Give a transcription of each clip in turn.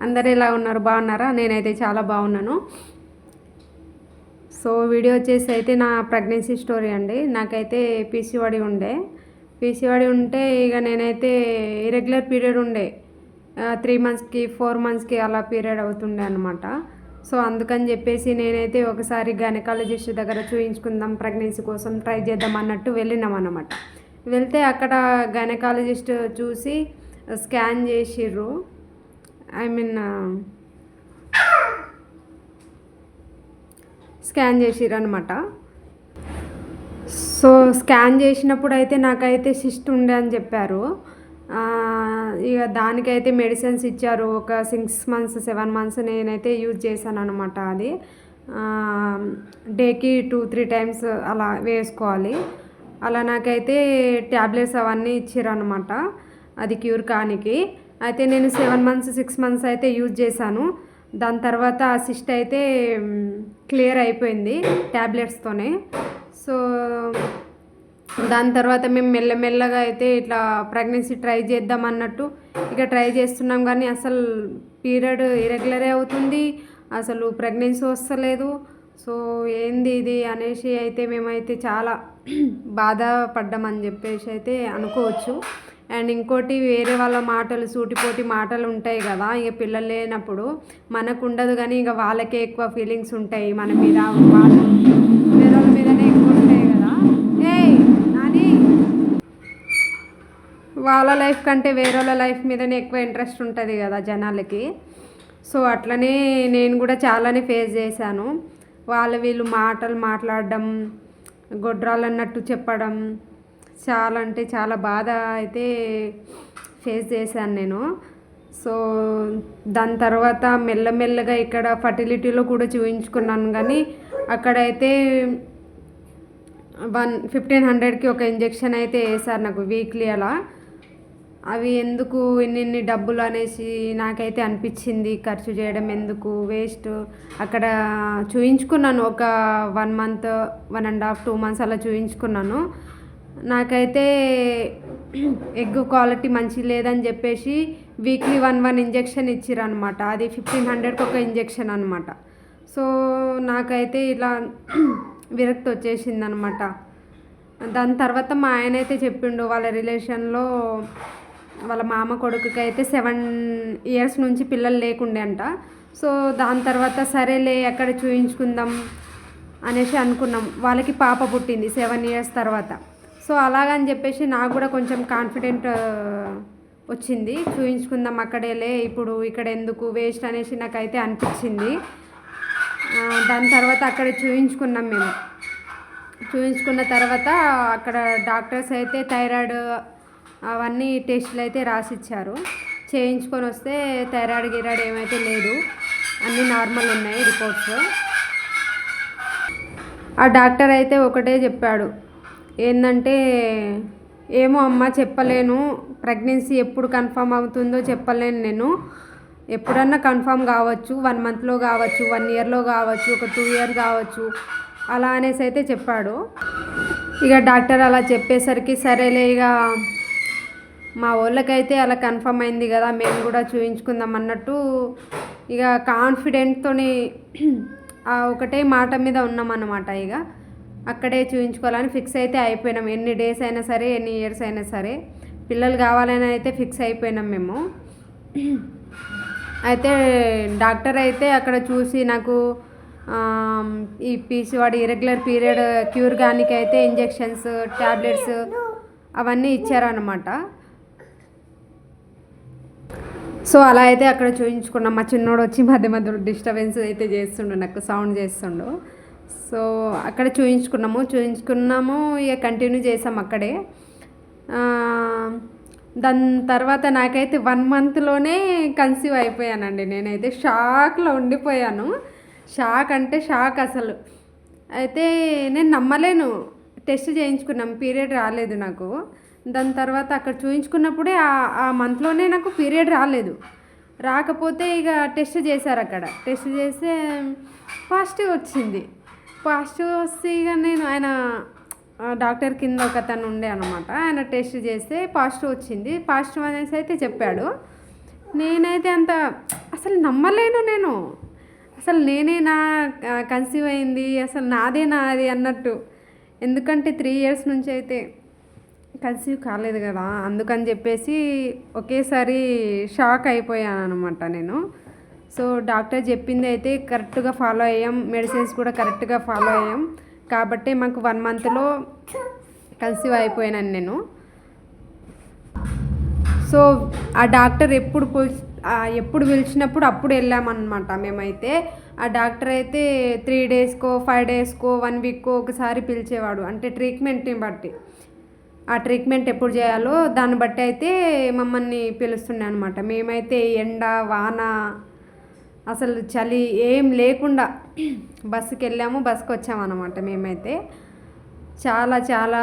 అందరు ఎలా ఉన్నారు? బాగున్నారా? నేనైతే చాలా బాగున్నాను. సో వీడియో వచ్చేసి అయితే నా ప్రెగ్నెన్సీ స్టోరీ అండి. నాకైతే పీసీఓడి ఉంటే ఇక నేనైతే ఇరెగ్యులర్ పీరియడ్ ఉండే 3 మంత్స్కి 4 మంత్స్కి అలా పీరియడ్ అవుతుండే అనమాట. సో అందుకని చెప్పేసి నేనైతే ఒకసారి గైనకాలజిస్ట్ దగ్గర చూయించుకుందాం, ప్రెగ్నెన్సీ కోసం ట్రై చేద్దాం అన్నట్టు వెళ్ళినాం అన్నమాట. వెళ్తే అక్కడ గైనకాలజిస్ట్ చూసి స్కాన్ చేసిర్రు. స్కాన్ చేసిర్రు అనమాట. సో స్కాన్ చేసినప్పుడు అయితే నాకైతే సిస్ట్ ఉండే అని చెప్పారు. ఇక దానికైతే మెడిసిన్స్ ఇచ్చారు. ఒక 6 మంత్స్ 7 మంత్స్ నేనైతే యూజ్ చేశాను అనమాట. అది డేకి 2-3 టైమ్స్ అలా వేసుకోవాలి. అలా నాకైతే ట్యాబ్లెట్స్ అవన్నీ ఇచ్చారు అనమాట, అది క్యూర్ కానికి. అయితే నేను 7 మంత్స్ 6 మంత్స్ అయితే యూజ్ చేశాను. దాని తర్వాత ఆ సిస్ట్ అయితే క్లియర్ అయిపోయింది ట్యాబ్లెట్స్తోనే. సో దాని తర్వాత మేము మెల్లమెల్లగా అయితే ఇట్లా ప్రెగ్నెన్సీ ట్రై చేద్దాం అన్నట్టు ఇక ట్రై చేస్తున్నాం. కానీ అసలు పీరియడ్ ఇరెగ్యులరే అవుతుంది, అసలు ప్రెగ్నెన్సీ వస్తలేదు. సో ఏంది ఇది అనేసి అయితే మేమైతే చాలా బాధపడ్డామని చెప్పేసి అయితే అనుకోవచ్చు. అండ్ ఇంకోటి, వేరే వాళ్ళ మాటలు, సూటిపోటి మాటలు ఉంటాయి కదా, ఇక పిల్లలు లేనప్పుడు మనకు ఉండదు కానీ ఇక వాళ్ళకే ఎక్కువ ఫీలింగ్స్ ఉంటాయి మన మీద, వాళ్ళ వేరే వాళ్ళ మీదనే ఎక్కువ ఉంటాయి కదా. నాని వాళ్ళ లైఫ్ కంటే వేరే వాళ్ళ లైఫ్ మీదనే ఎక్కువ ఇంట్రెస్ట్ ఉంటుంది కదా జనాలకి. సో అట్లనే నేను కూడా చాలానే ఫేస్ చేశాను. వీళ్ళు మాటలు మాట్లాడడం, గొడ్రాలు అన్నట్టు చెప్పడం, చాలా అంటే చాలా బాధ అయితే ఫేస్ చేశాను నేను. సో దాని తర్వాత మెల్లమెల్లగా ఇక్కడ ఫర్టిలిటీలో కూడా చూపించుకున్నాను. కానీ అక్కడైతే 1500కి ఒక ఇంజెక్షన్ అయితే వేశారు నాకు వీక్లీ అలా. అవి ఎందుకు ఇన్ని డబ్బులు అనేసి నాకైతే అనిపించింది. ఖర్చు చేయడం ఎందుకు, వేస్ట్. అక్కడ చూయించుకున్నాను ఒక 1 మంత్ 1.5 2 మంత్స్ అలా చూయించుకున్నాను. నాకైతే ఎగ్ క్వాలిటీ మంచి లేదని చెప్పేసి వీక్లీ 1 ఇంజెక్షన్ ఇచ్చిర్రు అనమాట. అది 1500కి ఒక ఇంజెక్షన్ అనమాట. సో నాకైతే ఇలా విరక్తి వచ్చేసింది అనమాట. దాని తర్వాత మా ఆయన అయితే చెప్పిండు, వాళ్ళ రిలేషన్లో వాళ్ళ మామ కొడుకుకి అయితే 7 years నుంచి పిల్లలు లేకుండే అంట. సో దాని తర్వాత సరేలే అక్కడ చూయించుకుందాం అనేసి అనుకున్నాం. వాళ్ళకి పాప పుట్టింది 7 years తర్వాత. సో అలాగని చెప్పేసి నాకు కూడా కొంచెం కాన్ఫిడెంట్ వచ్చింది, చూయించుకుందాం అక్కడేలే, ఇప్పుడు ఇక్కడ ఎందుకు వేస్ట్ అనేసి నాకైతే అనిపించింది. దాని తర్వాత అక్కడ చూయించుకున్నాం మేము. చూయించుకున్న తర్వాత అక్కడ డాక్టర్స్ అయితే థైరాయిడ్ అవన్నీ టెస్టులు అయితే రాసిచ్చారు. చేయించుకొని వస్తే థైరాయిడ్ ఏమైతే లేదు, అన్నీ నార్మల్ ఉన్నాయి రిపోర్ట్స్. ఆ డాక్టర్ అయితే ఒకటే చెప్పాడు, ఏంటంటే ఏమో అమ్మ చెప్పలేను, ప్రెగ్నెన్సీ ఎప్పుడు కన్ఫర్మ్ అవుతుందో చెప్పలేను నేను, ఎప్పుడన్నా కన్ఫర్మ్ కావచ్చు, 1 monthలో కావచ్చు, 1 yearలో కావచ్చు, ఒక 2 years కావచ్చు, అలా అనేసి అయితే చెప్పాడు. ఇక డాక్టర్ అలా చెప్పేసరికి సరేలే ఇక మా వాళ్ళకైతే అలా కన్ఫర్మ్ అయింది కదా, మేము కూడా చూయించుకుందాం అన్నట్టు ఇక కాన్ఫిడెంట్తోని ఒకటే మాట మీద ఉన్నామన్నమాట. ఇక అక్కడే చూయించుకోవాలని ఫిక్స్ అయితే అయిపోయినాం. ఎన్ని డేస్ అయినా సరే, ఎన్ని ఇయర్స్ అయినా సరే పిల్లలు కావాలని అయితే ఫిక్స్ అయిపోయినాం మేము. అయితే డాక్టర్ అయితే అక్కడ చూసి నాకు ఈ పీసీఓడి ఇరెగ్యులర్ పీరియడ్ క్యూర్ కానికి అయితే ఇంజెక్షన్స్, ట్యాబ్లెట్స్ అవన్నీ ఇచ్చారనమాట. సో అలా అయితే అక్కడ చూయించుకున్నాం. మా చిన్నోడు వచ్చి మధ్య మధ్యలో డిస్టర్బెన్స్ అయితే చేస్తుండు, నాకు సౌండ్ చేస్తుండు. సో అక్కడ చూయించుకున్నాము ఇక కంటిన్యూ చేసాం అక్కడే. దాని తర్వాత నాకైతే 1 monthలోనే కన్సీవ్ అయిపోయానండి. నేనైతే షాక్లో ఉండిపోయాను. షాక్ అంటే షాక్ అసలు. అయితే నేను నమ్మలేను. టెస్ట్ చేయించుకున్నాం, పీరియడ్ రాలేదు నాకు. దాని తర్వాత అక్కడ చూయించుకున్నప్పుడే ఆ మంత్లోనే నాకు పీరియడ్ రాకపోతే ఇక టెస్ట్ చేశారు. అక్కడ టెస్ట్ చేస్తే పాజిటివ్ వచ్చింది. పాజిటివ్ వస్తే ఇక ఆయన డాక్టర్ కింద ఒకతను ఉండే అనమాట, ఆయన టెస్ట్ చేస్తే పాజిటివ్ వచ్చింది. పాజిటివ్ అనేసి అయితే చెప్పాడు. నేనైతే అసలు నమ్మలేను నేను. అసలు నేనేనా కన్సీవ్ అయింది, అసలు నాదేనా అది అన్నట్టు. ఎందుకంటే 3 ఇయర్స్ నుంచి అయితే కన్సీవ్ కాలేదు కదా, అందుకని చెప్పేసి ఒకేసారి షాక్ అయిపోయాను అనమాట నేను. సో డాక్టర్ చెప్పింది అయితే కరెక్ట్గా ఫాలో అయ్యాం, మెడిసిన్స్ కూడా కరెక్ట్గా ఫాలో అయ్యాం, కాబట్టి మాకు 1 మంత్లో కన్సీవ్ అయిపోయాను నేను. సో ఆ డాక్టర్ ఎప్పుడు పిలిచినప్పుడు అప్పుడు వెళ్ళామన్నమాట మేమైతే. ఆ డాక్టర్ అయితే 3 డేస్కో 5 డేస్కో 1 వీక్కో ఒకసారి పిలిచేవాడు, అంటే ట్రీట్మెంట్ని బట్టి. ఆ ట్రీట్మెంట్ ఎప్పుడు చేయాలో దాన్ని బట్టి అయితే మమ్మల్ని పిలుస్తుండే అనమాట. మేమైతే ఎండ వాన అసలు చలి ఏం లేకుండా బస్సుకి వెళ్ళాము, బస్సుకి వచ్చామన్నమాట మేమైతే. చాలా చాలా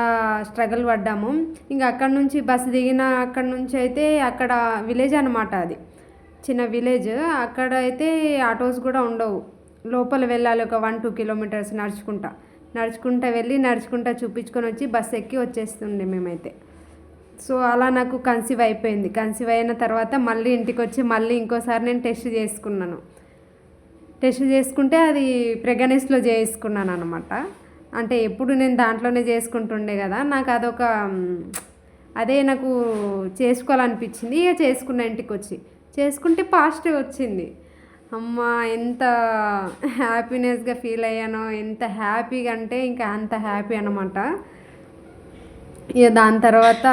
స్ట్రగుల్ పడ్డాము. ఇంకా అక్కడ నుంచి బస్సు దిగిన అక్కడ నుంచి అయితే అక్కడ విలేజ్ అనమాట, అది చిన్న విలేజ్. అక్కడ అయితే ఆటోస్ కూడా ఉండవు, లోపల వెళ్ళాలి ఒక 1-2 కిలోమీటర్స్ నడుచుకుంటా వెళ్ళి నడుచుకుంటా చూపించుకొని వచ్చి బస్సు ఎక్కి వచ్చేస్తుండే మేమైతే. సో అలా నాకు కన్సీవ్ అయిపోయింది. కన్సీవ్ అయిన తర్వాత మళ్ళీ ఇంటికి వచ్చి మళ్ళీ ఇంకోసారి నేను టెస్ట్ చేసుకుంటే అది ప్రెగ్నెన్సీలో చేసుకున్నాను అనమాట. అంటే ఎప్పుడు నేను దాంట్లోనే చేసుకుంటుండే కదా, నాకు అదొక అదే నాకు చేసుకోవాలనిపించింది. ఇక చేసుకున్న ఇంటికి వచ్చి చేసుకుంటే పాజిటివ్ వచ్చింది. అమ్మ ఎంత హ్యాపీనెస్గా ఫీల్ అయ్యానో, ఎంత హ్యాపీగా అంటే ఇంకా అంత హ్యాపీ అనమాట. ఇక దాని తర్వాత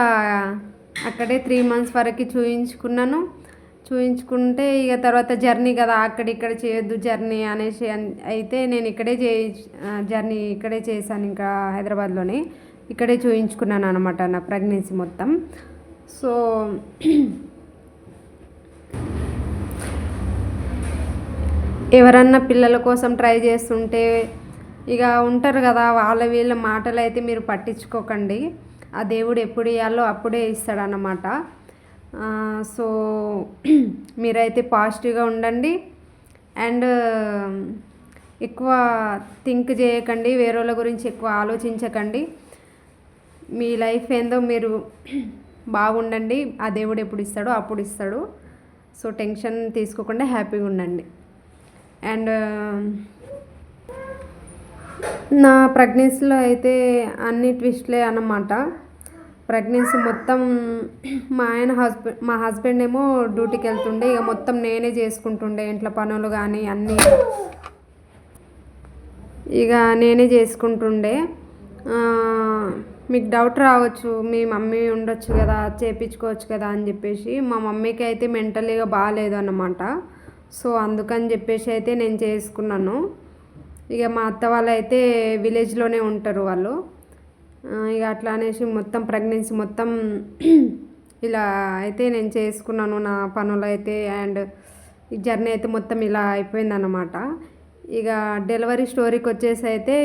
అక్కడే 3 మంత్స్ వరకు చూయించుకుంటే ఇక తర్వాత జర్నీ కదా, అక్కడిక్కడ చేయొద్దు జర్నీ అనేసి అయితే నేను జర్నీ ఇక్కడే చేశాను, ఇంకా హైదరాబాద్లోనే ఇక్కడే చూయించుకున్నాను అనమాట నా ప్రెగ్నెన్సీ మొత్తం. సో ఎవరన్నా పిల్లల కోసం ట్రై చేస్తుంటే ఇక ఉంటారు కదా, వీళ్ళ మాటలు అయితే మీరు పట్టించుకోకండి. ఆ దేవుడు ఎప్పుడు ఇవ్వాలో అప్పుడే ఇస్తాడన్నమాట. సో మీరైతే పాజిటివ్గా ఉండండి అండ్ ఎక్కువ థింక్ చేయకండి, వేరే వాళ్ళ గురించి ఎక్కువ ఆలోచించకండి. మీ లైఫ్ ఏందో మీరు బాగుండండి, ఆ దేవుడు ఎప్పుడు ఇస్తాడో అప్పుడు ఇస్తాడు. సో టెన్షన్ తీసుకోకుండా హ్యాపీగా ఉండండి. అండ్ నా ప్రెగ్నెన్సీలో అయితే అన్ని ట్విస్ట్లే అన్నమాట. ప్రెగ్నెన్సీ మొత్తం మా హస్బెండ్ ఏమో డ్యూటీకి వెళ్తుండే, ఇక మొత్తం నేనే చేసుకుంటుండే, ఇంట్లో పనులు కానీ అన్నీ ఇక నేనే చేసుకుంటుండే. మీకు డౌట్ రావచ్చు, మీ మమ్మీ ఉండొచ్చు కదా, చేయించుకోవచ్చు కదా అని చెప్పేసి. మా మమ్మీకి అయితే మెంటలీగా బాగాలేదు అన్నమాట. సో అందుకని చెప్పేసి అయితే నేను చేసుకున్నాను. ఇక మా అత్త వాళ్ళు అయితే విలేజ్లోనే ఉంటారు వాళ్ళు. ఇక అట్లా అనేసి మొత్తం ప్రెగ్నెన్సీ మొత్తం ఇలా అయితే నేను చేసుకున్నాను నా పనులు అయితే. అండ్ ఈ జర్నీ అయితే మొత్తం ఇలా అయిపోయిందన్నమాట. ఇక డెలివరీ స్టోరీకి వచ్చేసి అయితే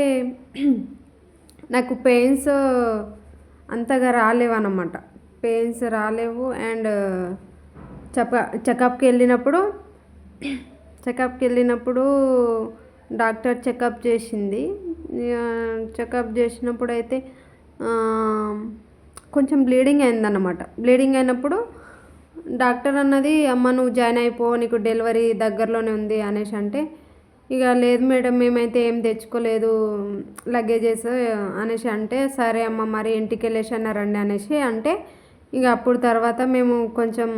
నాకు పెయిన్స్ అంతగా రాలేవు అన్నమాట, పెయిన్స్ రాలేవు. అండ్ చెకప్కి వెళ్ళినప్పుడు డాక్టర్ చెకప్ చేసినప్పుడు అయితే కొంచెం బ్లీడింగ్ అయిందన్నమాట. బ్లీడింగ్ అయినప్పుడు డాక్టర్ అన్నది, అమ్మ నువ్వు జాయిన్ అయిపో, నీకు డెలివరీ దగ్గరలోనే ఉంది అనేసి అంటే, ఇక లేదు మేడం మేమైతే ఏం తెచ్చుకోలేదు లగేజెస్ అనేసి అంటే, సరే అమ్మ మరి ఇంటికి వెళ్ళేసి రండి అనేసి అంటే, ఇక అప్పుడు తర్వాత మేము కొంచెం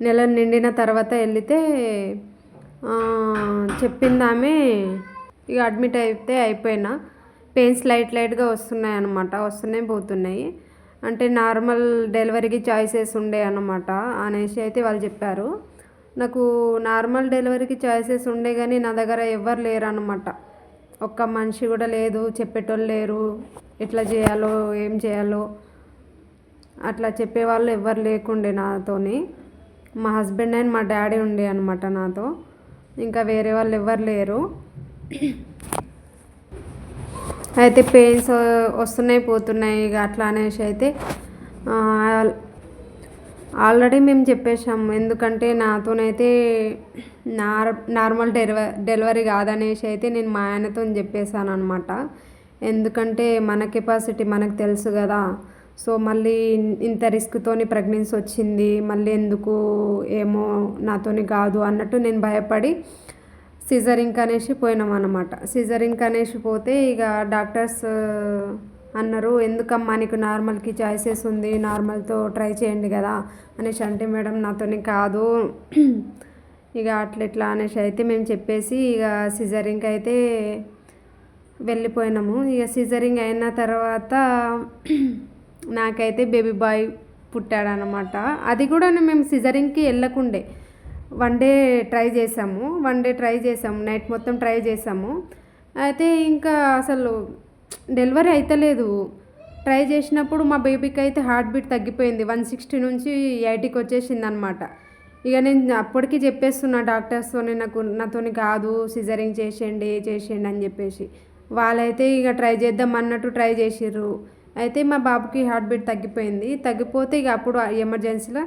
నెల నిండిన తర్వాత వెళితే చెప్పింది ఆమె, ఇక అడ్మిట్ అయితే అయిపోయినా. పెయిన్స్ లైట్గా వస్తున్నాయి పోతున్నాయి, అంటే నార్మల్ డెలివరీకి చాయిసెస్ ఉండే అన్నమాట అనేసి అయితే వాళ్ళు చెప్పారు. నాకు నార్మల్ డెలివరీకి చాయిసెస్ ఉండే కానీ నా దగ్గర ఎవ్వరు లేరు అన్నమాట, ఒక్క మనిషి కూడా లేదు, చెప్పేటోళ్ళు లేరు, ఎట్లా చేయాలో ఏం చేయాలో అట్లా చెప్పేవాళ్ళు ఎవ్వరు లేకుండే నాతోని. మా హస్బెండ్ అండ్ మా డాడీ ఉండే అనమాట నాతో, ఇంకా వేరే వాళ్ళు ఎవ్వరు లేరు. అయితే పెయిన్స్ వస్తున్నాయి పోతున్నాయి ఇక అట్లా అనేసి అయితే ఆల్రెడీ మేము చెప్పేసాము, ఎందుకంటే నాతోనైతే నార్మల్ డెలివరీ కాదనేసి అయితే నేను మా ఆయనతో చెప్పేశాను అనమాట. ఎందుకంటే మన కెపాసిటీ మనకు తెలుసు కదా. సో మళ్ళీ ఇంత రిస్క్తోని ప్రెగ్నెన్సీ వచ్చింది, మళ్ళీ ఎందుకు ఏమో నాతోని కాదు అన్నట్టు నేను భయపడి సిజరింగ్ అనేసి పోయినాం అన్నమాట. సిజరింగ్ అనేసి పోతే ఇక డాక్టర్స్ అన్నారు, ఎందుకమ్మా నీకు నార్మల్కి చాయిసెస్ ఉంది, నార్మల్తో ట్రై చేయండి కదా అనేసి అంటే, మేడం నాతోని కాదు ఇక అట్లా అనేసి అయితే మేము చెప్పేసి ఇక సిజరింగ్కి అయితే వెళ్ళిపోయినాము. ఇక సిజరింగ్ అయిన తర్వాత నాకైతే బేబీ బాయ్ పుట్టాడనమాట. అది కూడా మేము సిజరింగ్కి వెళ్ళకుండే వన్ డే ట్రై చేసాము, నైట్ మొత్తం ట్రై చేసాము. అయితే ఇంకా అసలు డెలివరీ అవుతలేదు. ట్రై చేసినప్పుడు మా బేబీకి అయితే హార్ట్ బీట్ తగ్గిపోయింది, 160 నుంచి 80కి వచ్చేసింది అనమాట. ఇక నేను అప్పటికి చెప్పేస్తున్నా డాక్టర్స్తో, నాతోని కాదు, సిజరింగ్ చేసేయండి అని చెప్పేసి. వాళ్ళైతే ఇక ట్రై చేద్దాం అన్నట్టు ట్రై చేసిర్రు. అయితే మా బాబుకి హార్ట్ బీట్ తగ్గిపోతే ఇక అప్పుడు ఎమర్జెన్సీలో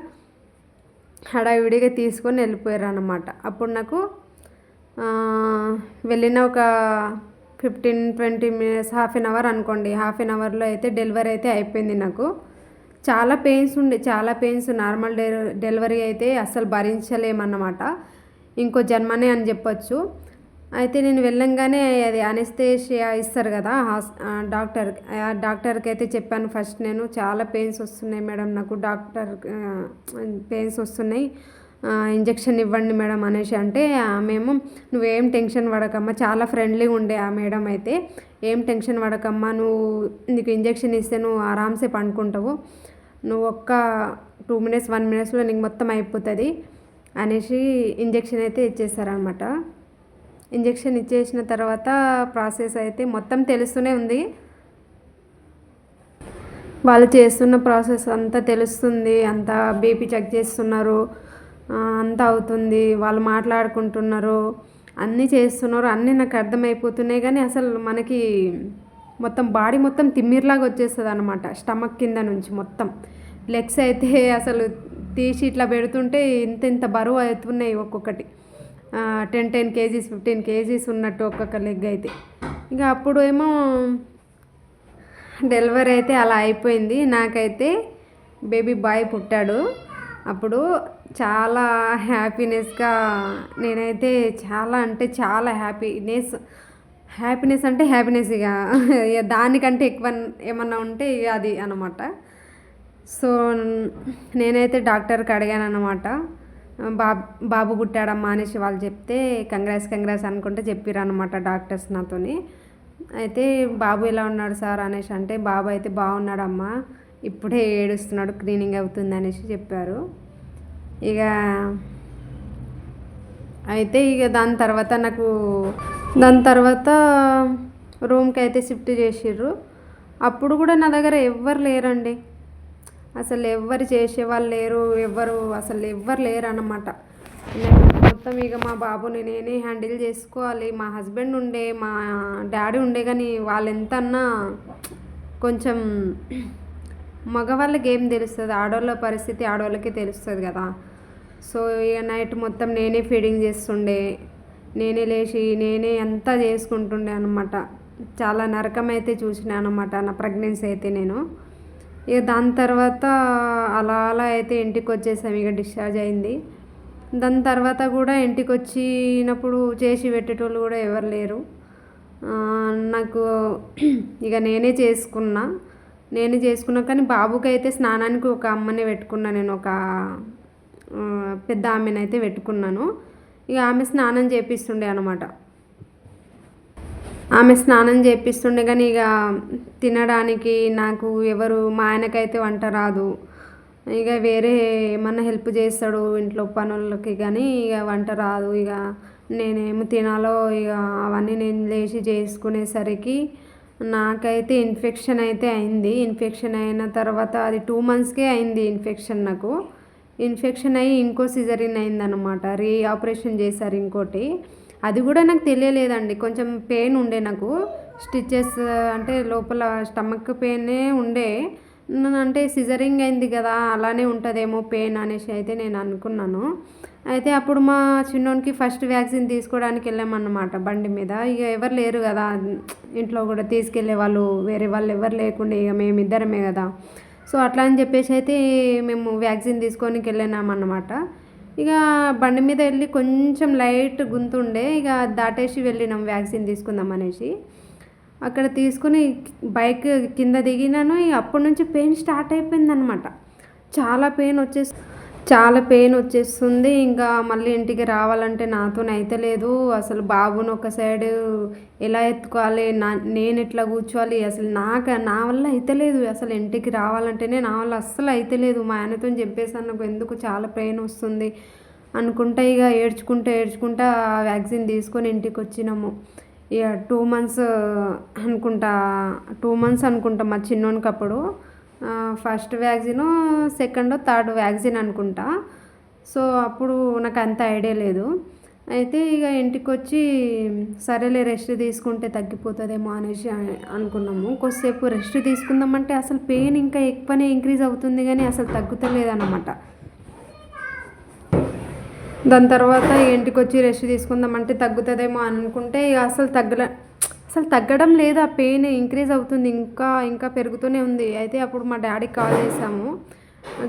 హడావిడిగా తీసుకొని వెళ్ళిపోయారు అన్నమాట. అప్పుడు నాకు వెళ్ళిన ఒక 15-20 మినిట్స్, హాఫ్ అన్ అవర్ అనుకోండి, హాఫ్ అన్ అవర్లో అయితే డెలివరీ అయితే అయిపోయింది. నాకు చాలా పెయిన్స్ నార్మల్ డెలివరీ అయితే అస్సలు భరించలేమన్నమాట. ఇంకో జన్మనే అని చెప్పొచ్చు. అయితే నేను వెళ్ళంగానే అది అనెస్థేషియా ఇస్తారు కదా డాక్టర్కి అయితే చెప్పాను ఫస్ట్, నేను చాలా పెయిన్స్ వస్తున్నాయి మేడం, నాకు పెయిన్స్ వస్తున్నాయి, ఇంజెక్షన్ ఇవ్వండి మేడం అనేసి అంటే, మేము నువ్వేం టెన్షన్ పడకమ్మా, చాలా ఫ్రెండ్లీగా ఉండే ఆ మేడం అయితే, ఏం టెన్షన్ పడకమ్మా, నీకు ఇంజెక్షన్ ఇస్తే నువ్వు ఆరామ్సే పండుకుంటావు, నువ్వు ఒక్క 2 మినిట్స్ 1 మినిట్స్లో నీకు మొత్తం అయిపోతుంది అనేసి ఇంజెక్షన్ అయితే ఇచ్చేసారనమాట. ఇంజెక్షన్ ఇచ్చేసిన తర్వాత ప్రాసెస్ అయితే మొత్తం తెలుస్తూనే ఉంది, వాళ్ళు చేస్తున్న ప్రాసెస్ అంతా తెలుస్తుంది, అంతా బీపీ చెక్ చేస్తున్నారు, అంతా అవుతుంది, వాళ్ళు మాట్లాడుకుంటున్నారు, అన్నీ చేస్తున్నారు, అన్నీ నాకు అర్థమైపోతున్నాయి. కానీ అసలు మనకి మొత్తం బాడీ మొత్తం తిమ్మిర్లాగా వచ్చేస్తుంది అనమాట, స్టమక్ కింద నుంచి మొత్తం. లెగ్స్ అయితే అసలు తీసి ఇట్లా పెడుతుంటే ఇంత బరువు అవుతున్నాయి, ఒక్కొక్కటి 10 kgs 15 kgs ఉన్నట్టు ఒక్కొక్క లెగ్ అయితే. ఇక అప్పుడు ఏమో డెలివరీ అయితే అలా అయిపోయింది. నాకైతే బేబీ బాయ్ పుట్టాడు. అప్పుడు చాలా హ్యాపీనెస్గా నేనైతే చాలా అంటే చాలా హ్యాపీనెస్ అంటే హ్యాపీనెస్ ఇక దానికంటే ఎక్కువ ఏమన్నా ఉంటే ఇక అది అనమాట. సో నేనైతే డాక్టర్కి అడిగాను అనమాట, బాబు పుట్టాడమ్మా అనేసి వాళ్ళు చెప్తే కంగ్రాట్స్ అనుకుంటే చెప్పారు అనమాట డాక్టర్స్ నాతోని. అయితే బాబు ఎలా ఉన్నాడు సార్ అనేసి అంటే, బాబు అయితే బాగున్నాడమ్మా, ఇప్పుడే ఏడుస్తున్నాడు, క్లీనింగ్ అవుతుంది అనేసి చెప్పారు. ఇక అయితే ఇక దాని తర్వాత రూమ్కి అయితే షిఫ్ట్ చేసిర్రు. అప్పుడు కూడా నా దగ్గర ఎవ్వరు లేరండి, అసలు ఎవ్వరు చేసేవాళ్ళు లేరు, ఎవ్వరు లేరు అన్నమాట. మొత్తం ఇక మా బాబుని నేనే హ్యాండిల్ చేసుకోవాలి. మా హస్బెండ్ ఉండే, మా డాడీ ఉండే, కానీ వాళ్ళు ఎంతన్నా కొంచెం మగవాళ్ళకి ఏం తెలుస్తుంది, ఆడవాళ్ళ పరిస్థితి ఆడవాళ్ళకి తెలుస్తుంది కదా. సో ఇక నైట్ మొత్తం నేనే ఫీడింగ్ చేస్తుండే, నేనే లేచి నేనే అంతా చేసుకుంటుండే అనమాట. చాలా నరకం అయితే చూసినా అనమాట నా ప్రెగ్నెన్సీ అయితే నేను. ఇక దాని తర్వాత అలా అయితే ఇంటికి వచ్చేసాం, ఇక డిశ్చార్జ్ అయింది. దాని తర్వాత కూడా ఇంటికి వచ్చినప్పుడు చేసి పెట్టేటోళ్ళు కూడా ఎవరు లేరు నాకు. ఇక నేనే చేసుకున్నా కానీ బాబుకి అయితే స్నానానికి ఒక అమ్మనే పెట్టుకున్నా, నేను ఒక పెద్ద ఆమెను అయితే పెట్టుకున్నాను. ఇక ఆమె స్నానం చేపిస్తుండే అనమాట. కానీ ఇక తినడానికి నాకు ఎవరు, మా ఆయనకైతే వంట రాదు, ఇక వేరే ఏమన్నా హెల్ప్ చేస్తాడు ఇంట్లో పనులకి, కానీ ఇక వంట రాదు. ఇక నేనేమి తినాలో ఇక అవన్నీ నేను లేచి చేసుకునేసరికి నాకైతే ఇన్ఫెక్షన్ అయితే అయింది. ఇన్ఫెక్షన్ అయిన తర్వాత అది 2 monthsకే అయింది ఇన్ఫెక్షన్. నాకు ఇన్ఫెక్షన్ అయ్యి ఇంకో సిజరీన్ అయిందనమాట, ఆపరేషన్ చేశారు ఇంకోటి. అది కూడా నాకు తెలియలేదండి, కొంచెం పెయిన్ ఉండే నాకు, స్టిచెస్ అంటే లోపల స్టమక్ పెయినే ఉండే. అంటే సిజరింగ్ అయింది కదా, అలానే ఉంటుందేమో పెయిన్ అనేసి అయితే నేను అనుకున్నాను. అయితే అప్పుడు మా చిన్నోనికి ఫస్ట్ వ్యాక్సిన్ తీసుకోవడానికి వెళ్ళామన్నమాట బండి మీద. ఇక ఎవరు లేరు కదా ఇంట్లో కూడా తీసుకెళ్ళే వాళ్ళు, వేరే వాళ్ళు ఎవరు లేకుండా ఇక మేమిద్దరమే కదా. సో అట్లా అని చెప్పేసి అయితే మేము వ్యాక్సిన్ తీసుకోనికి వెళ్ళినామన్నమాట. ఇక బండి మీద వెళ్ళి కొంచెం లైట్ గుంతుండే, ఇక దాటేసి వెళ్ళినాం వ్యాక్సిన్ తీసుకుందాం అనేసి. అక్కడ తీసుకుని బైక్ కింద దిగినాను. ఇక అప్పటి నుంచి పెయిన్ స్టార్ట్ అయిపోయిందనమాట. చాలా పెయిన్ వచ్చేస్తుంది. ఇంకా మళ్ళీ ఇంటికి రావాలంటే నాతోనైతే లేదు. అసలు బాబుని ఒక సైడు ఎలా ఎత్తుకోవాలి, నేను ఎట్లా కూర్చోవాలి, అసలు నా వల్ల అయితే లేదు. అసలు ఇంటికి రావాలంటేనే నా వల్ల అస్సలు అయితే లేదు. మా ఆయనతో చెప్పేసాను, నాకు ఎందుకు చాలా పెయిన్ వస్తుంది అనుకుంటా. ఇక ఏడ్చుకుంటా వ్యాక్సిన్ తీసుకొని ఇంటికి వచ్చినాము. ఇక 2 మంత్స్ అనుకుంటా మా చిన్నోనికి అప్పుడు. First vaccine, second, third vaccine అనుకుంటా. సో అప్పుడు నాకు అంత ఐడియా లేదు. అయితే ఇక ఇంటికి వచ్చి సరేలే రెస్ట్ తీసుకుంటే తగ్గిపోతుందేమో అనేసి అనుకున్నాము. కొద్దిసేపు రెస్ట్ తీసుకుందామంటే అసలు పెయిన్ ఇంకా ఎక్కువనే ఇంక్రీజ్ అవుతుంది, కానీ అసలు తగ్గుతలేదన్నమాట. దాని తర్వాత ఇంటికి వచ్చి రెస్ట్ తీసుకుందామంటే తగ్గుతుందేమో అనుకుంటే ఇక అసలు తగ్గడం లేదు. ఆ పెయిన్ ఇంక్రీజ్ అవుతుంది, ఇంకా పెరుగుతూనే ఉంది. అయితే అప్పుడు మా డాడీకి కాల్ చేసాము.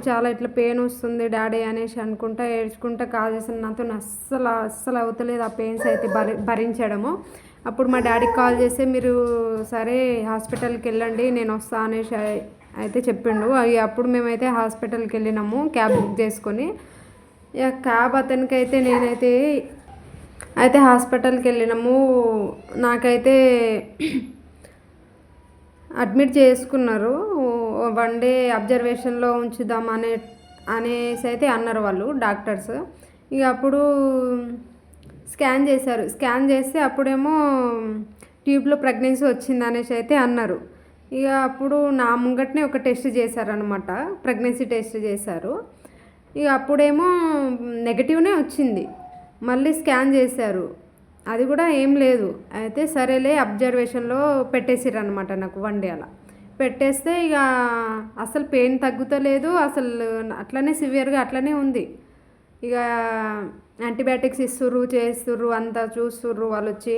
చాలా ఇట్లా పెయిన్ వస్తుంది డాడీ అనేసి అనుకుంటా ఏడ్చుకుంటా కాల్ చేసాను. నాతో అస్సలు అవుతలేదు ఆ పెయిన్స్ అయితే భరించడము. అప్పుడు మా డాడీకి కాల్ చేస్తే మీరు సరే హాస్పిటల్కి వెళ్ళండి నేను వస్తా అనేసి అయితే చెప్పిండు. అప్పుడు మేమైతే హాస్పిటల్కి వెళ్ళినాము క్యాబ్ బుక్ చేసుకొని. ఇక క్యాబ్ అతనికైతే అయితే హాస్పిటల్కి వెళ్ళినాము. నాకైతే అడ్మిట్ చేసుకున్నారు. 1 డే అబ్జర్వేషన్లో ఉంచుదాం అనేసి అయితే అన్నారు వాళ్ళు డాక్టర్స్. ఇక అప్పుడు స్కాన్ చేస్తే అప్పుడేమో ట్యూబ్లో ప్రెగ్నెన్సీ వచ్చింది అనేసి అయితే అన్నారు. ఇక అప్పుడు నా ముంగట్నే ఒక టెస్ట్ చేశారనమాట, ప్రెగ్నెన్సీ టెస్ట్ చేశారు. ఇక అప్పుడేమో నెగటివ్నే వచ్చింది. మళ్ళీ స్కాన్ చేశారు, అది కూడా ఏం లేదు. అయితే సరేలే అబ్జర్వేషన్లో పెట్టేసిర్రు అనమాట నాకు 1 డే అలా పెట్టేస్తే. ఇక అసలు పెయిన్ తగ్గుతలేదు, అసలు అట్లనే సివియర్గా అట్లనే ఉంది. ఇక యాంటీబయాటిక్స్ చేస్తుర్రు అంతా చూస్తుర్రు వాళ్ళు వచ్చి.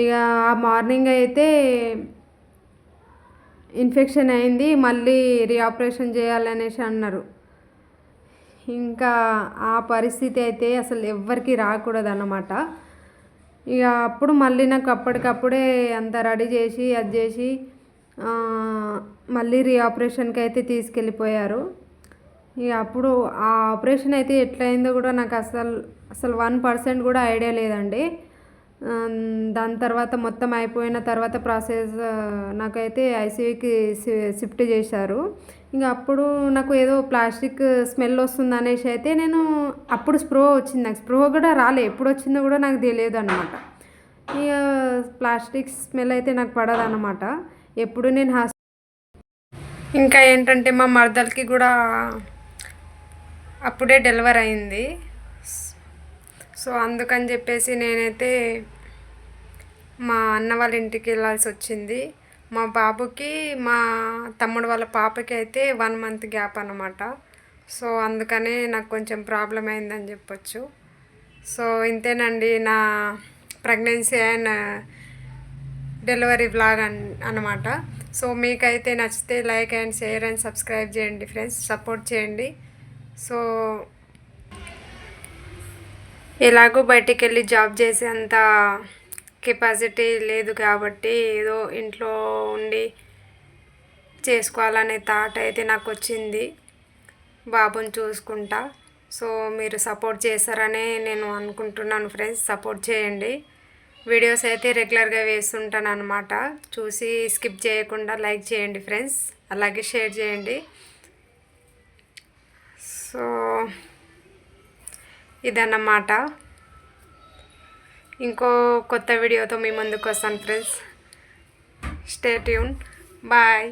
ఇక ఆ మార్నింగ్ అయితే ఇన్ఫెక్షన్ అయింది, మళ్ళీ రీఆపరేషన్ చేయాలనేసి అన్నారు. ఇంకా ఆ పరిస్థితి అయితే అసలు ఎవ్వరికి రాకూడదు అన్నమాట. ఇక అప్పుడు మళ్ళీ నాకు అప్పటికప్పుడే అంత రెడీ చేసి అది చేసి మళ్ళీ రీఆపరేషన్కి అయితే తీసుకెళ్ళిపోయారు. ఇక అప్పుడు ఆ ఆపరేషన్ అయితే ఎట్లయిందో కూడా నాకు అసలు 1% కూడా ఐడియా లేదండి. దాని తర్వాత మొత్తం అయిపోయిన తర్వాత ప్రాసెస్ నాకైతే ఐసీయూకి షిఫ్ట్ చేశారు. ఇంకా అప్పుడు నాకు ఏదో ప్లాస్టిక్ స్మెల్ వస్తుంది అనేసి అయితే నేను అప్పుడు స్ప్రో వచ్చింది. నాకు స్ప్రో కూడా రాలే, ఎప్పుడు వచ్చిందో కూడా నాకు తెలియదు అనమాట. ఇక ప్లాస్టిక్ స్మెల్ అయితే నాకు పడదు అనమాట. ఎప్పుడు నేను ఇంకా ఏంటంటే మా మరదలకి కూడా అప్పుడే డెలివరీ అయింది. సో అందుకని చెప్పేసి నేనైతే మా అన్న వాళ్ళ ఇంటికి వెళ్ళాల్సి వచ్చింది. మా బాబుకి మా తమ్ముడు వాళ్ళ పాపకి అయితే 1 మంత్ గ్యాప్ అన్నమాట. సో అందుకనే నాకు కొంచెం ప్రాబ్లం అయిందని చెప్పొచ్చు. సో ఇంతేనండి నా ప్రెగ్నెన్సీ అండ్ డెలివరీ వ్లాగ్ అన్నమాట. సో మీకైతే నచ్చితే like and share and subscribe చేయండి ఫ్రెండ్స్, సపోర్ట్ చేయండి. సో ఎలాగో బయటికి వెళ్ళి జాబ్ చేసేంత కెపాసిటీ లేదు కాబట్టి ఏదో ఇంట్లో ఉండి చేసుకోవాలనే థాట్ అయితే నాకు వచ్చింది బాబుని చూసుకుంటా. సో మీరు సపోర్ట్ చేస్తారని నేను అనుకుంటున్నాను ఫ్రెండ్స్, సపోర్ట్ చేయండి. వీడియోస్ అయితే రెగ్యులర్గా వేస్తుంటాను అనమాట. చూసి స్కిప్ చేయకుండా లైక్ చేయండి ఫ్రెండ్స్, అలాగే షేర్ చేయండి. సో ఇదన్నమాట. ఇంకో కొత్త వీడియోతో మీ ముందుకు వస్తాను ఫ్రెండ్స్. Stay tune. బాయ్.